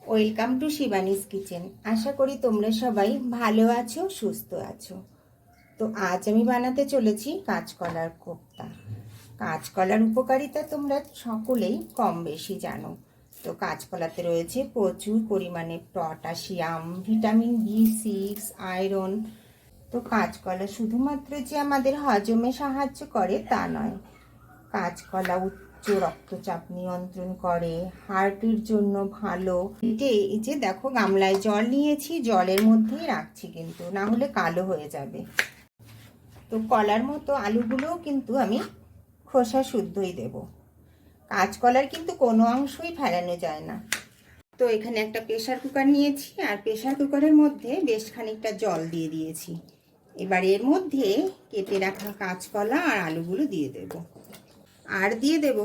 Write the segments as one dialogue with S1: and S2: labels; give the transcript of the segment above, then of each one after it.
S1: Welcome to Shivani's kitchen. আশা করি তোমরা সবাই ভালো আছো, সুস্থ আছো। তো আজ আমি বানাতে চলেছি কাঁচকলার কোপ্তা। কাঁচকলার উপকারিতা তোমরা সকলেই কম বেশি জানো। তো কাঁচকলাতে রয়েছে প্রচুর পরিমাণে পটাশিয়াম, ভিটামিন B6, আয়রন। তো কাঁচকলা শুধুমাত্র যে আমাদের হজমে সাহায্য করে তা নয়, কাঁচকলা উচ্চ রক্তচাপ নিয়ন্ত্রণ করে, হার্টের জন্য ভালো। এই যে দেখো, গামলায় জল নিয়েছি, জলের মধ্যেই রাখছি কিন্তু, না হলে কালো হয়ে যাবে। তো কলার মতো আলুগুলোও কিন্তু আমি খোসা শুদ্ধই দেব। কাঁচকলার কিন্তু কোনো অংশই ফেলানো যায় না। তো এখানে একটা প্রেসার কুকার নিয়েছি, আর প্রেসার কুকারের মধ্যে বেশ খানিকটা জল দিয়ে দিয়েছি। এবার এর মধ্যে কেটে রাখা কাঁচকলা আর আলুগুলো দিয়ে দেব। আর দিয়ে দেব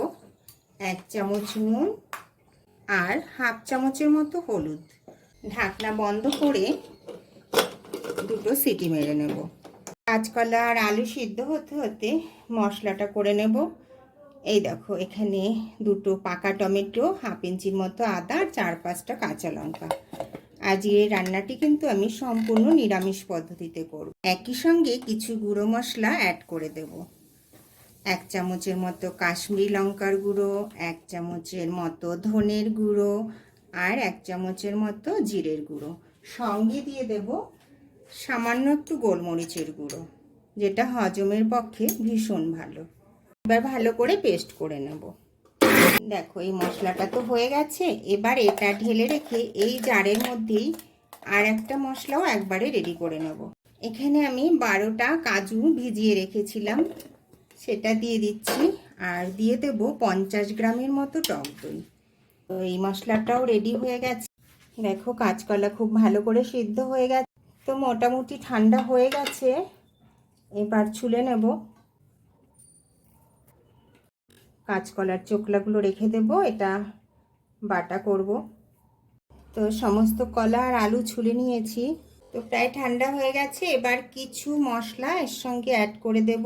S1: 1 চামচ নুন আর হাফ চামচের মতো হলুদ। ঢাকনা বন্ধ করে 2 সিটি মেরে নেব। কাঁচকলা আর আলু সিদ্ধ হতে হতে মশলাটা করে নেব। এই দেখো, এখানে 2 পাকা টমেটো, হাফ ইঞ্চির মতো আদা, 4-5টা কাঁচা লঙ্কা। আজ এই রান্নাটি কিন্তু আমি সম্পূর্ণ নিরামিষ পদ্ধতিতে করব। একই সঙ্গে কিছু গুঁড়ো মশলা অ্যাড করে দেব। 1 চামচের মতো কাশ্মীরি লঙ্কার গুঁড়ো, 1 চামচের মতো ধনের গুঁড়ো, আর 1 চামচের মতো জিরের গুঁড়ো। সঙ্গে দিয়ে দেব সামান্য একটু গোলমরিচের গুঁড়ো, যেটা হজমের পক্ষে ভীষণ ভালো। এবার ভালো করে পেস্ট করে নেব। দেখো, এই মশলাটা তো হয়ে গেছে। এবার এটা ঢেলে রেখে এই জারের মধ্যেই আর একটা মশলাও একবারে রেডি করে নেব। এখানে আমি 12টা কাজু ভিজিয়ে রেখেছিলাম, সেটা দিয়ে দিচ্ছি। আর দিয়ে দেব 50 গ্রামের মতো টক দই। তো এই মশলাটাও রেডি হয়ে গেছে। দেখো, কাঁচকলা খুব ভালো করে সিদ্ধ হয়ে গেছে। তো মোটামুটি ঠান্ডা হয়ে গেছে। এবার ছুলে নেব। কাঁচকলার চোকলাগুলো রেখে দেব, এটা বাটা করব। তো সমস্ত কলা আর আলু ছুলে নিয়েছি। তো প্রায় ঠান্ডা হয়ে গেছে। এবার কিছু মশলা এর সঙ্গে অ্যাড করে দেব।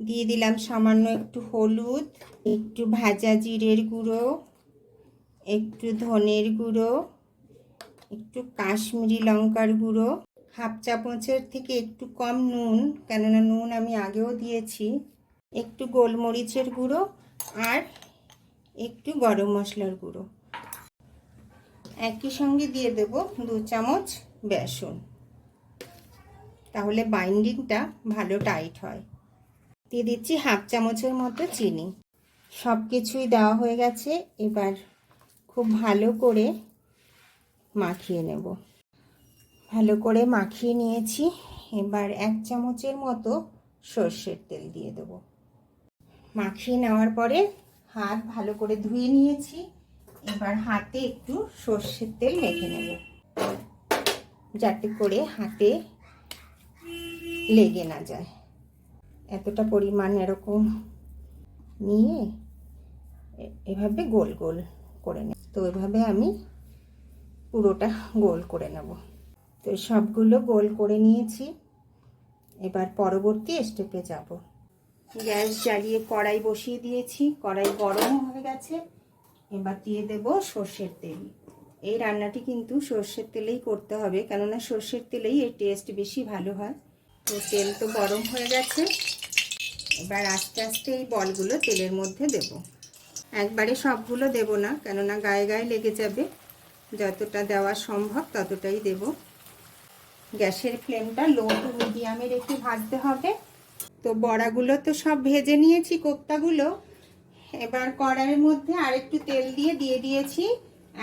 S1: দিয়ে দিলাম সামান্য একটু হলুদ, একটু ভাজা জিরের গুঁড়ো, একটু ধনের গুঁড়ো, একটু কাশ্মীরি লঙ্কার গুঁড়ো, হাফ চামচের থেকে একটু কম নুন, কেননা নুন আমি আগেও দিয়েছি, একটু গোলমরিচের গুঁড়ো, আর একটু গরম মশলার গুঁড়ো। একই সঙ্গে দিয়ে দেব 2 চামচ বেসন, তাহলে বাইন্ডিংটা ভালো টাইট হয়। দিয়ে দিচ্ছি হাফ চামচের মতো চিনি। সব কিছুই দেওয়া হয়ে গেছে। এবার খুব ভালো করে মাখিয়ে নেব। ভালো করে মাখিয়ে নিয়েছি। এবার 1 চামচের মতো সর্ষের তেল দিয়ে দেব। মাখিয়ে নেওয়ার পরে হাত ভালো করে ধুয়ে নিয়েছি। এবার হাতে একটু সর্ষের তেল মেখে নেব, যাতে করে হাতে লেগে না যায়। এতটা পরিমাণ এরকম নিয়ে এভাবে গোল গোল করে নেব। তো এভাবে আমি পুরোটা গোল করে নেব। তো সবগুলো গোল করে নিয়েছি। এবার পরবর্তী স্টেপে যাব। গ্যাস জ্বালিয়ে কড়াই বসিয়ে দিয়েছি। কড়াই গরম হয়ে গেছে। এবার দিয়ে দেব সর্ষের তেল। এই রান্নাটি কিন্তু সর্ষের তেলেই করতে হবে, কেননা সর্ষের তেলেই এর টেস্ট বেশি ভালো হয়। তো তেল তো গরম হয়ে গেছে। এবার আস্তে আস্তে এই বলগুলো তেলের মধ্যে দেব। একবারে সবগুলো দেব না, কেননা গায়ে গায়ে লেগে যাবে। যতটা দেওয়া সম্ভব ততটাই দেব। গ্যাসের ফ্লেমটা লো টু মিডিয়ামে রেখে ভাজতে হবে। তো বড়াগুলো তো সব ভেজে নিয়েছি, কোপ্তাগুলো। এবার কড়াইয়ের মধ্যে আরেকটু তেল দিয়ে দিয়েছি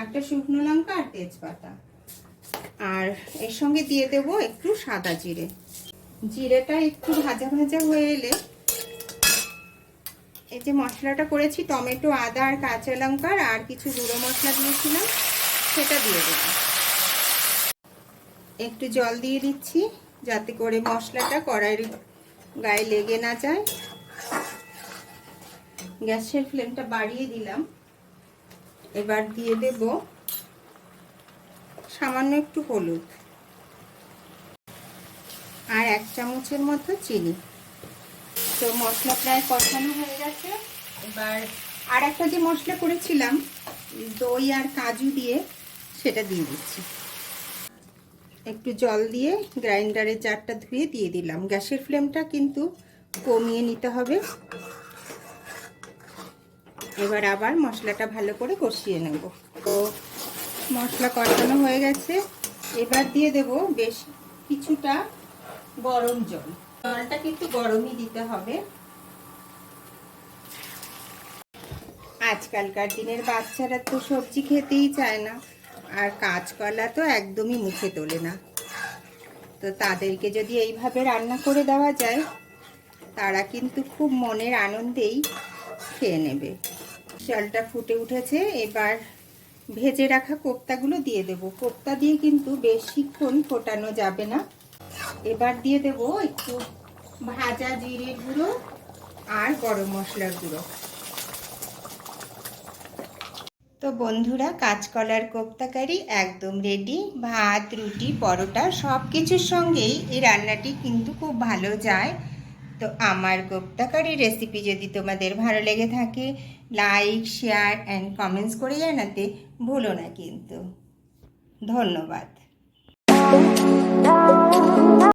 S1: একটা শুকনো লঙ্কা আর তেজপাতা। আর এর সঙ্গে দিয়ে দেব একটু সাদা জিরে। জিরেটা একটু ভাজা ভাজা হয়ে এলে এই যে মশলাটা করেছি, টমেটো, আদা আর কাঁচা লঙ্কা আর কিছু গুঁড়ো মশলা দিয়েছিলাম, সেটা দিয়ে দেব। একটু জল দিয়ে দিচ্ছি, যাতে করে মশলাটা কড়াইয়ের গায়ে লেগে না যায়। গ্যাসের ফ্লেমটা বাড়িয়ে দিলাম। এবার দিয়ে দেব সামান্য একটু হলুদ আর 1 চামচের মতো চিনি। তো মশলা প্রায় কষানো হয়ে গেছে। এবার আর একটা যে মশলা করেছিলাম দই আর কাজু দিয়ে, সেটা দিয়ে দিচ্ছি। একটু জল দিয়ে গ্রাইন্ডারের জারটা ধুয়ে দিয়ে দিলাম। গ্যাসের ফ্লেমটা কিন্তু কমিয়ে নিতে হবে। এবার আবার মশলাটা ভালো করে কষিয়ে নেব। তো মশলা কষানো হয়ে গেছে, এবার দিয়ে দেব বেশ কিছুটা গরম জল। জলটা কিন্তু গরমই দিতে হবে। আজকালকার দিনের বাচ্চারা তো সবজি খেতেই চায় না, আর কাঁচকলা তো একদমই মুখে তোলে না। তো তাদেরকে যদি এইভাবে রান্না করে দেওয়া যায়, তারা কিন্তু খুব মনের আনন্দেই খেয়ে নেবে। জলটা ফুটে উঠেছে, এবার ভেজে রাখা কোপ্তাগুলো দিয়ে দেব। কোপ্তা দিয়ে কিন্তু বেশিক্ষণ ফোটানো যাবে না। এবার দিয়ে দেব একটু ভাজা জিরে গুঁড়ো আর গরম মশলার গুঁড়ো। তো বন্ধুরা, কাঁচকলার কোপ্তা কারি একদম রেডি। ভাত, রুটি, পরোটা সব কিছুর সঙ্গেই এই রান্নাটি কিন্তু খুব ভালো যায়। তো আমার কোপ্তা কারির রেসিপি যদি তোমাদের ভালো লেগে থাকে, লাইক, শেয়ার অ্যান্ড কমেন্টস করে জানাতে ভুলো না কিন্তু। ধন্যবাদ।